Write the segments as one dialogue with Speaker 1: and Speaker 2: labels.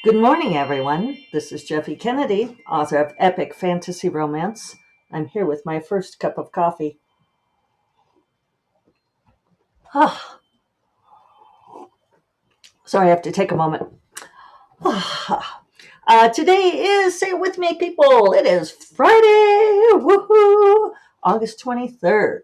Speaker 1: Good morning, everyone. This is Jeffe Kennedy, author of Epic Fantasy Romance. I'm here with my first cup of coffee. Ah, sorry, I have to take a moment. Today is, say it with me, people, it is Friday, woohoo, August 23rd,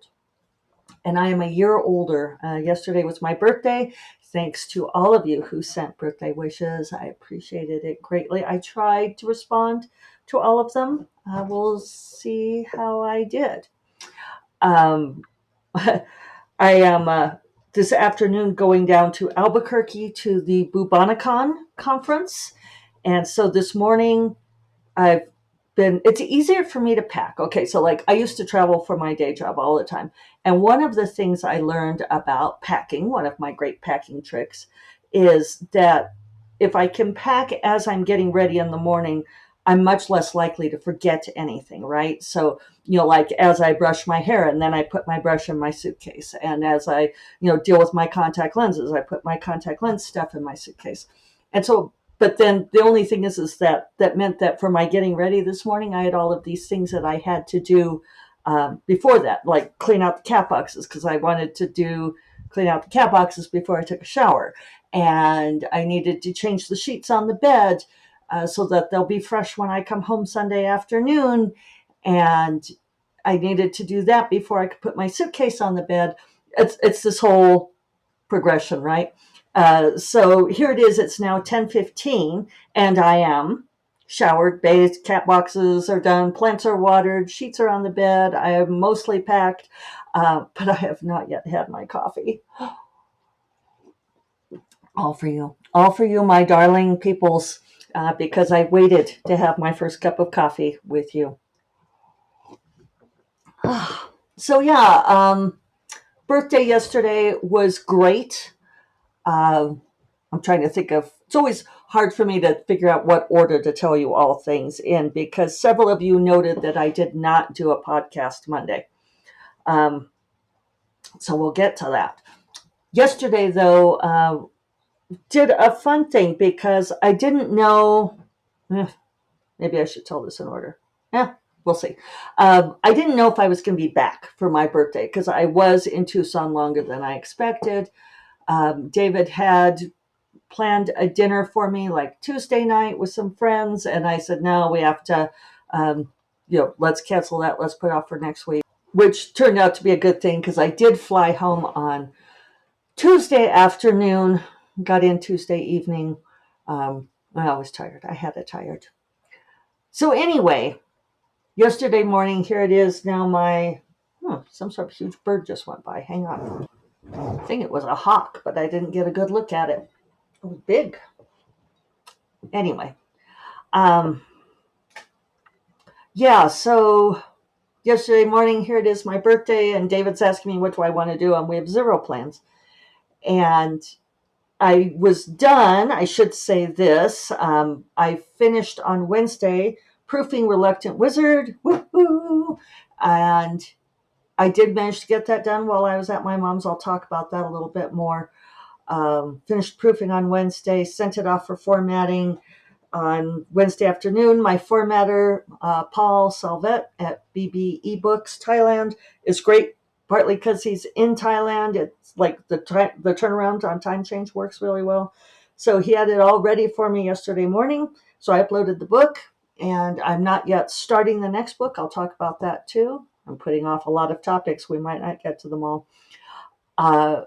Speaker 1: and I am a year older. Yesterday was my birthday. Thanks to all of you who sent birthday wishes. I appreciated it greatly. I tried to respond to all of them. We'll see how I did. Um, I am this afternoon going down to Albuquerque to the Bubonicon conference. And so this morning I've it's easier for me to pack. Okay, so like I used to travel for my day job all the time. And one of the things I learned about packing, one of my great packing tricks, is that if I can pack as I'm getting ready in the morning, I'm much less likely to forget anything, right? So, like as I brush my hair and then I put my brush in my suitcase. And as I, deal with my contact lenses, I put my contact lens stuff in my suitcase. And so but then the only thing is that meant that for my getting ready this morning, I had all of these things that I had to do before that, like clean out the cat boxes because I wanted to clean out the cat boxes before I took a shower, and I needed to change the sheets on the bed so that they'll be fresh when I come home Sunday afternoon, and I needed to do that before I could put my suitcase on the bed. It's this whole progression, right? So here it is. It's now 10:15, and I am showered, bathed, cat boxes are done, plants are watered, sheets are on the bed. I am mostly packed, but I have not yet had my coffee. All for you, my darling peoples, because I waited to have my first cup of coffee with you. So yeah, birthday yesterday was great. Uh, I'm trying to think of, it's always hard for me to figure out what order to tell you all things in because several of you noted that I did not do a podcast Monday. Um, so we'll get to that. Yesterday, though, did a fun thing because I didn't know, maybe I should tell this in order. Yeah, we'll see. I didn't know if I was going to be back for my birthday because I was in Tucson longer than I expected. David had planned a dinner for me like Tuesday night with some friends, and I said, no, we have to, let's cancel that. Let's put it off for next week, which turned out to be a good thing because I did fly home on Tuesday afternoon, got in Tuesday evening. I was tired. I had it tired. So anyway, yesterday morning, here it is now. Some sort of huge bird just went by. Hang on. I think it was a hawk, but I didn't get a good look at it. It was big. Anyway, um, yeah, so yesterday morning, here it is, my birthday, and David's asking me what do I want to do, and we have zero plans. And I was done. I should say this. I finished on Wednesday proofing Reluctant Wizard. Woohoo! And I did manage to get that done while I was at my mom's. I'll talk about that a little bit more. Finished proofing on Wednesday, sent it off for formatting on Wednesday afternoon. My formatter, Paul Salvet at BB eBooks Thailand, is great, partly because he's in Thailand. It's like the turnaround on time change works really well. So he had it all ready for me yesterday morning. So I uploaded the book, and I'm not yet starting the next book. I'll talk about that too. I'm putting off a lot of topics. We might not get to them all. Uh,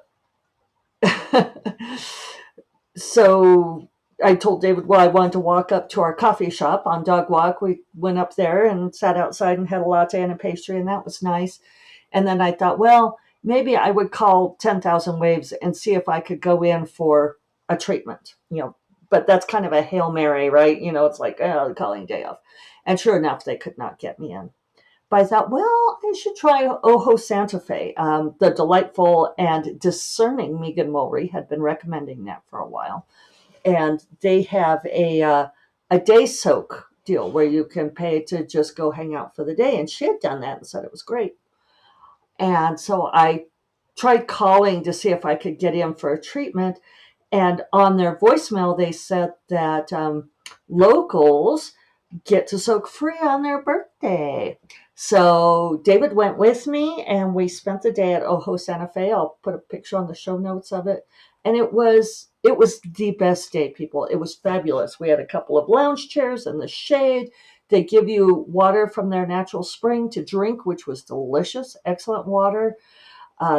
Speaker 1: so I told David, well, I wanted to walk up to our coffee shop on Dog Walk. We went up there and sat outside and had a latte and a pastry, and that was nice. And then I thought, well, maybe I would call 10,000 Waves and see if I could go in for a treatment, But that's kind of a Hail Mary, right? It's like, oh, calling day off. And sure enough, they could not get me in. But I thought, well, I should try Ojo Santa Fe. The delightful and discerning Megan Mulry had been recommending that for a while. And they have a day soak deal where you can pay to just go hang out for the day. And she had done that and said it was great. And so I tried calling to see if I could get in for a treatment. And on their voicemail, they said that locals get to soak free on their birthday. So David went with me and we spent the day at Ojo Santa Fe. I'll put a picture on the show notes of it. And it was the best day, people. It was fabulous. We had a couple of lounge chairs in the shade. They give you water from their natural spring to drink, which was delicious, excellent water.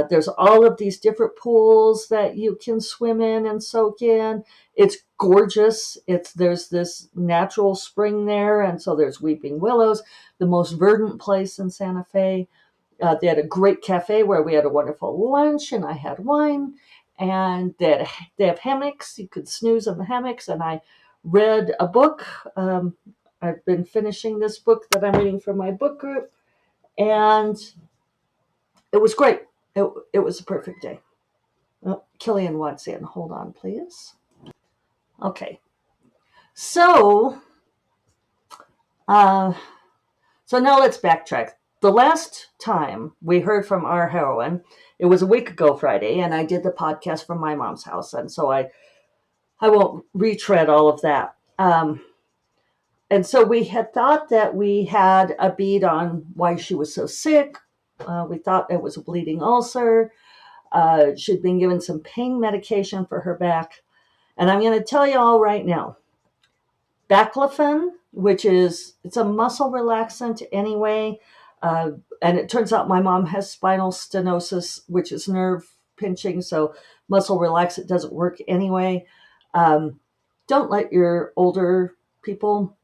Speaker 1: There's all of these different pools that you can swim in and soak in. It's gorgeous. There's this natural spring there, and so there's weeping willows, the most verdant place in Santa Fe. They had a great cafe where we had a wonderful lunch, and I had wine. And they have hammocks. You could snooze in the hammocks, and I read a book. I've been finishing this book that I'm reading for my book group, and it was great. It was a perfect day. Oh, Killian wants in. Hold on, please. Okay. So, so now let's backtrack. The last time we heard from our heroine, it was a week ago Friday, and I did the podcast from my mom's house, and so I won't retread all of that. And so we had thought that we had a bead on why she was so sick. We thought it was a bleeding ulcer. She'd been given some pain medication for her back. And I'm going to tell you all right now, baclofen, it's a muscle relaxant anyway. And it turns out my mom has spinal stenosis, which is nerve pinching. So muscle relaxant doesn't work anyway. Don't let your older people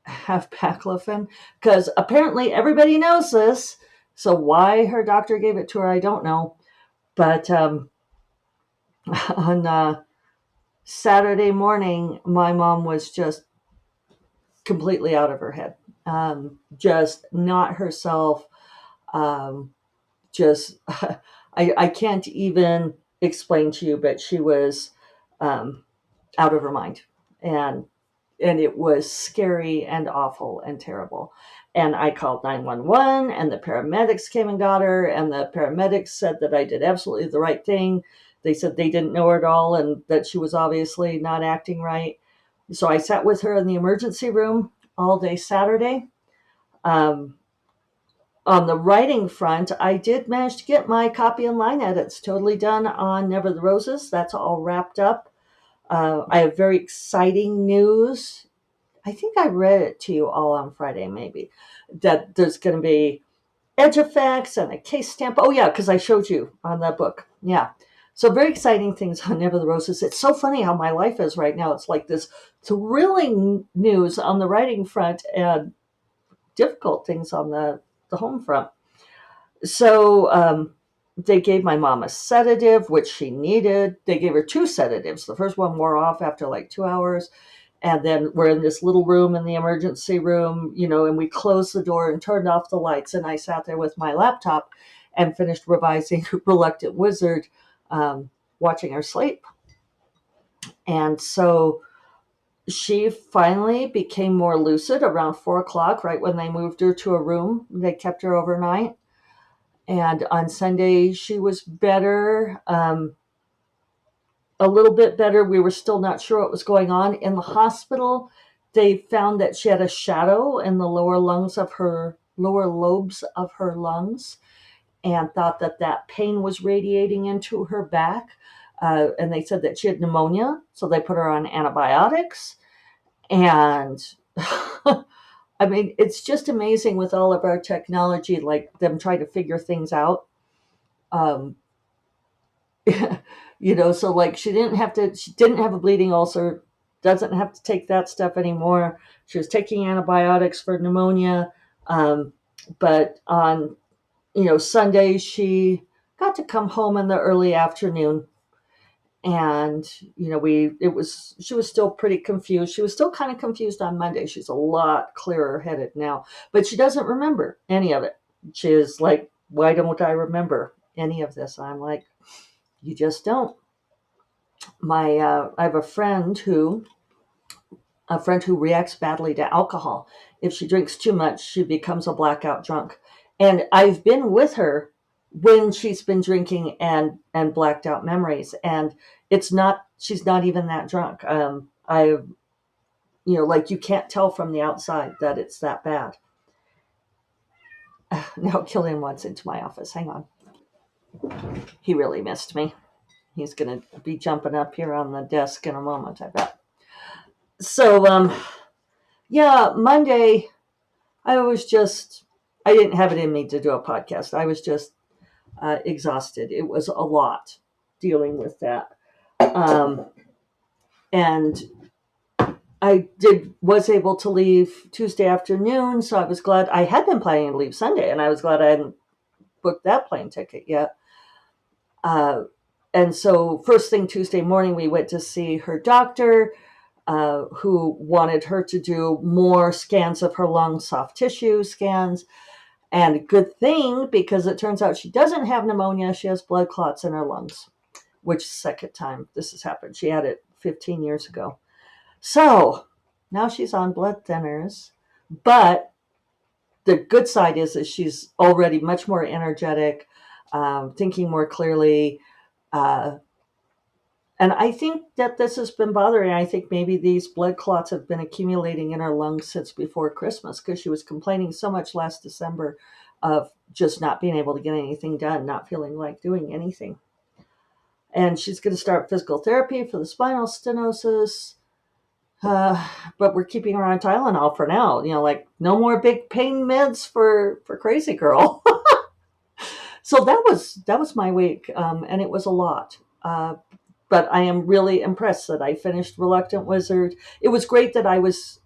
Speaker 1: have baclofen, because apparently everybody knows this. So why her doctor gave it to her, I don't know. But on Saturday morning, my mom was just completely out of her head, just not herself. Just I can't even explain to you, but she was out of her mind, and it was scary and awful and terrible. And I called 911, and the paramedics came and got her, and the paramedics said that I did absolutely the right thing. They said they didn't know her at all and that she was obviously not acting right. So I sat with her in the emergency room all day Saturday. On the writing front, I did manage to get my copy and line edits totally done on Never the Roses. That's all wrapped up. I have very exciting news. I think I read it to you all on Friday, maybe, that there's going to be edge effects and a case stamp. Oh, yeah, because I showed you on that book. Yeah. So very exciting things on Never the Roses. It's so funny how my life is right now. It's like this thrilling news on the writing front and difficult things on the home front. So they gave my mom a sedative, which she needed. They gave her 2 sedatives. The first one wore off after like 2 hours. And then we're in this little room in the emergency room, and we closed the door and turned off the lights. And I sat there with my laptop and finished revising Reluctant Wizard, watching her sleep. And so she finally became more lucid around 4:00, right when they moved her to a room. They kept her overnight. And on Sunday, she was better, a little bit better. We were still not sure what was going on. In the hospital, they found that she had a shadow in the lower lobes of her lungs, and thought that pain was radiating into her back. And they said that she had pneumonia, so they put her on antibiotics. And I mean, it's just amazing with all of our technology, like them trying to figure things out. So like she didn't have a bleeding ulcer, doesn't have to take that stuff anymore. She was taking antibiotics for pneumonia. But on, Sunday, she got to come home in the early afternoon. And, she was still pretty confused. She was still kind of confused on Monday. She's a lot clearer headed now, but she doesn't remember any of it. She's like, why don't I remember any of this? I'm like, you just don't. I have a friend who reacts badly to alcohol. If she drinks too much, she becomes a blackout drunk. And I've been with her when she's been drinking and blacked out memories. And it's not she's not even that drunk. I, like you can't tell from the outside that it's that bad. Now Killian wants into my office. Hang on. He really missed me. He's going to be jumping up here on the desk in a moment, I bet. So, yeah, Monday, I didn't have it in me to do a podcast. I was just exhausted. It was a lot dealing with that. And I was able to leave Tuesday afternoon, so I was glad. I had been planning to leave Sunday, and I was glad I hadn't booked that plane ticket yet. And so first thing Tuesday morning, we went to see her doctor, who wanted her to do more scans of her lungs, soft tissue scans. And a good thing, because it turns out she doesn't have pneumonia. She has blood clots in her lungs, which is the second time this has happened. She had it 15 years ago. So now she's on blood thinners. But the good side is that she's already much more energetic, thinking more clearly. And I think that this has been bothering. I think maybe these blood clots have been accumulating in her lungs since before Christmas, because she was complaining so much last December of just not being able to get anything done, not feeling like doing anything. And she's going to start physical therapy for the spinal stenosis. But we're keeping her on Tylenol for now. Like no more big pain meds for crazy girl. So that was my week, and it was a lot. But I am really impressed that I finished Reluctant Wizard. It was great that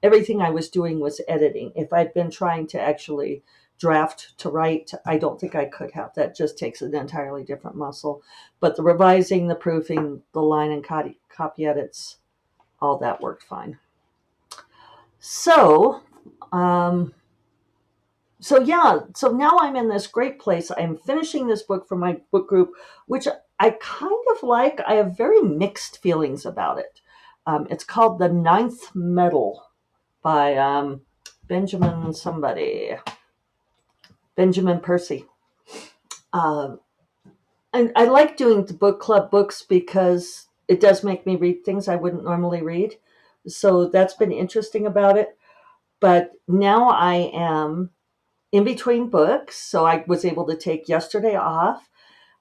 Speaker 1: everything I was doing was editing. If I'd been trying to actually draft to write, I don't think I could have. That just takes an entirely different muscle. But the revising, the proofing, the line and copy edits, all that worked fine. So now I'm in this great place. I'm finishing this book for my book group, which I kind of like. I have very mixed feelings about it. It's called The Ninth Metal by Benjamin Percy. And I like doing the book club books because it does make me read things I wouldn't normally read. So that's been interesting about it. But now I am in between books, so I was able to take yesterday off.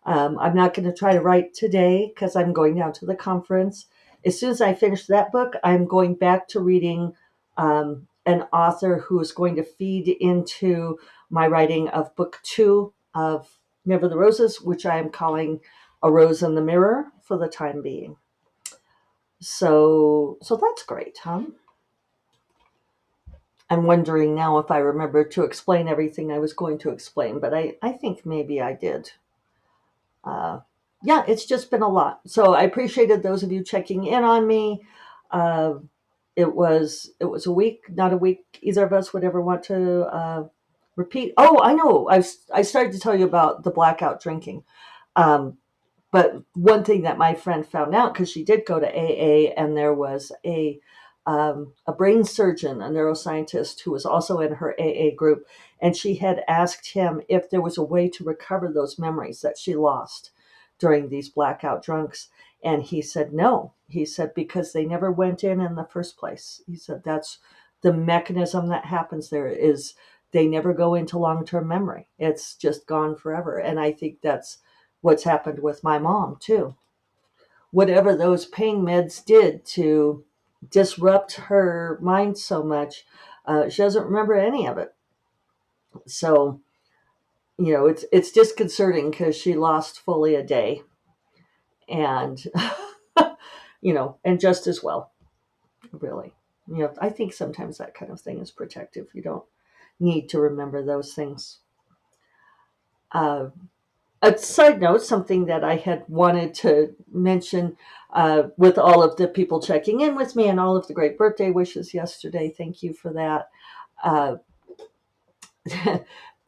Speaker 1: I'm not going to try to write today because I'm going down to the conference. As soon as I finish that book, I'm going back to reading an author who is going to feed into my writing of book 2 of Never the Roses, which I am calling A Rose in the Mirror for the time being. So that's great, huh? I'm wondering now if I remember to explain everything I was going to explain, but I think maybe I did. Yeah, it's just been a lot. So I appreciated those of you checking in on me. It was a week, not a week either of us would ever want to repeat. Oh, I know. I started to tell you about the blackout drinking. But one thing that my friend found out, because she did go to AA, and there was a brain surgeon, a neuroscientist who was also in her AA group, and she had asked him if there was a way to recover those memories that she lost during these blackout drunks. And he said no. He said because they never went in the first place. He said that's the mechanism that happens there, is they never go into long-term memory. It's just gone forever. And I think that's what's happened with my mom too. Whatever those pain meds did to disrupt her mind so much, she doesn't remember any of it. So, it's disconcerting because she lost fully a day, and and just as well, really. I think sometimes that kind of thing is protective. You don't need to remember those things. A side note, something that I had wanted to mention with all of the people checking in with me and all of the great birthday wishes yesterday. Thank you for that.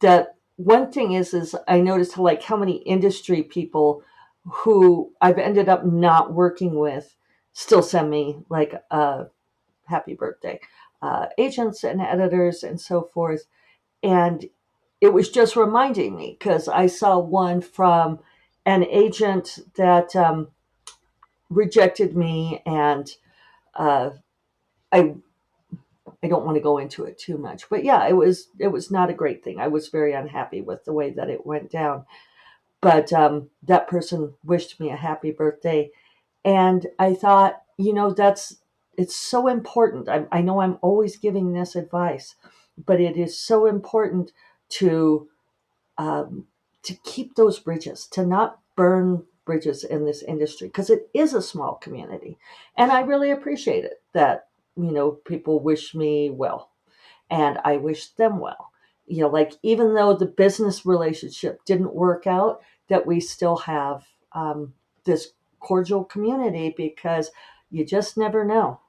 Speaker 1: That one thing is I noticed how many industry people who I've ended up not working with still send me happy birthday, agents and editors and so forth. And it was just reminding me, because I saw one from an agent that rejected me, and uh, I I don't want to go into it too much, but yeah, it was not a great thing. I was very unhappy with the way that it went down. But that person wished me a happy birthday, and I thought, it's so important. I know I'm always giving this advice, but it is so important to um, to keep those bridges, to not burn bridges in this industry, because it is a small community, and I really appreciate it that people wish me well, and I wish them well. Like, even though the business relationship didn't work out, that we still have this cordial community, because you just never know.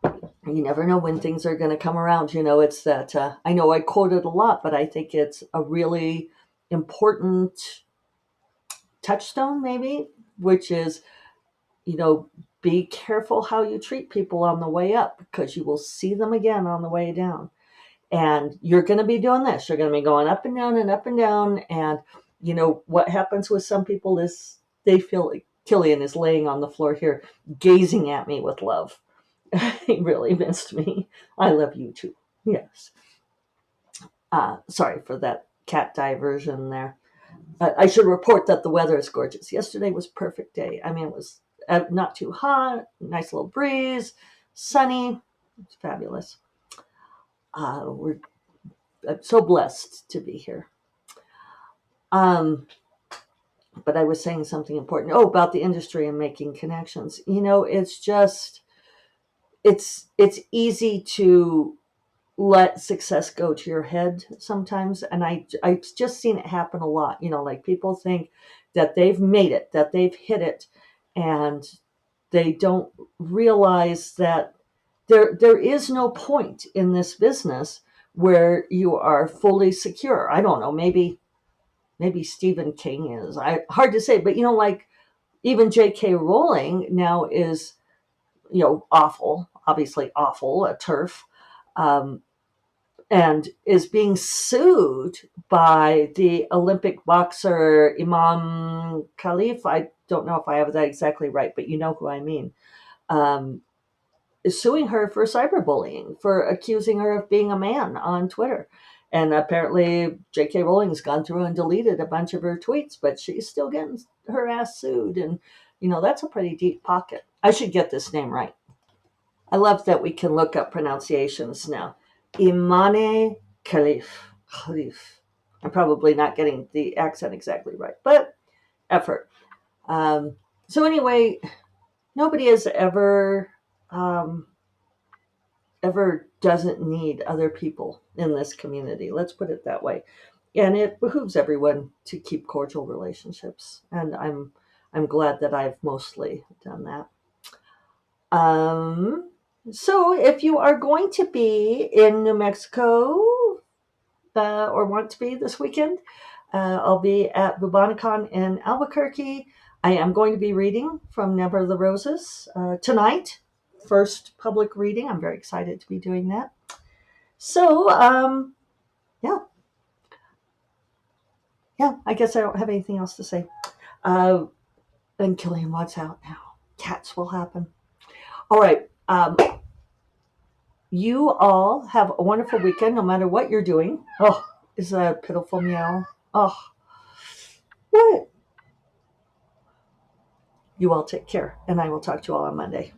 Speaker 1: You never know when things are going to come around. It's that I know I quote it a lot, but I think it's a really important touchstone, maybe, which is, you know, be careful how you treat people on the way up, because you will see them again on the way down. And you're going to be doing this. You're going to be going up and down and up and down. And, what happens with some people is they feel like Killian is laying on the floor here, gazing at me with love. He really missed me. I love you too. Yes. Sorry for that cat diversion there. I should report that the weather is gorgeous. Yesterday was a perfect day. I mean, it was not too hot, nice little breeze, sunny. It's fabulous. We're I'm so blessed to be here. Um, but I was saying something important. Oh, about the industry and making connections. It's just it's easy to let success go to your head sometimes, and I've just seen it happen a lot. Like, people think that they've made it, that they've hit it, and they don't realize that there is no point in this business where you are fully secure. I don't know, maybe Stephen King is. Hard to say, but like, even J.K. Rowling now is, awful, obviously awful, a turf, um, and is being sued by the Olympic boxer Imam Khalif. I don't know if I have that exactly right, but you know who I mean. Um, is suing her for cyberbullying, for accusing her of being a man on Twitter. And apparently, J.K. Rowling's gone through and deleted a bunch of her tweets, but she's still getting her ass sued. And, that's a pretty deep pocket. I should get this name right. I love that we can look up pronunciations now. Imane Khalif. Khalif. I'm probably not getting the accent exactly right, but effort. So, anyway, nobody has um, ever doesn't need other people in this community. Let's put it that way. And it behooves everyone to keep cordial relationships. And I'm glad that I've mostly done that. So if you are going to be in New Mexico, or want to be this weekend, I'll be at Bubonicon in Albuquerque. I am going to be reading from Never the Roses tonight. First public reading. I'm very excited to be doing that. So, yeah. Yeah, I guess I don't have anything else to say. And Killian Watt's out now. Cats will happen. All right. You all have a wonderful weekend, no matter what you're doing. Oh, is that a pitiful meow? Oh, what? You all take care, and I will talk to you all on Monday.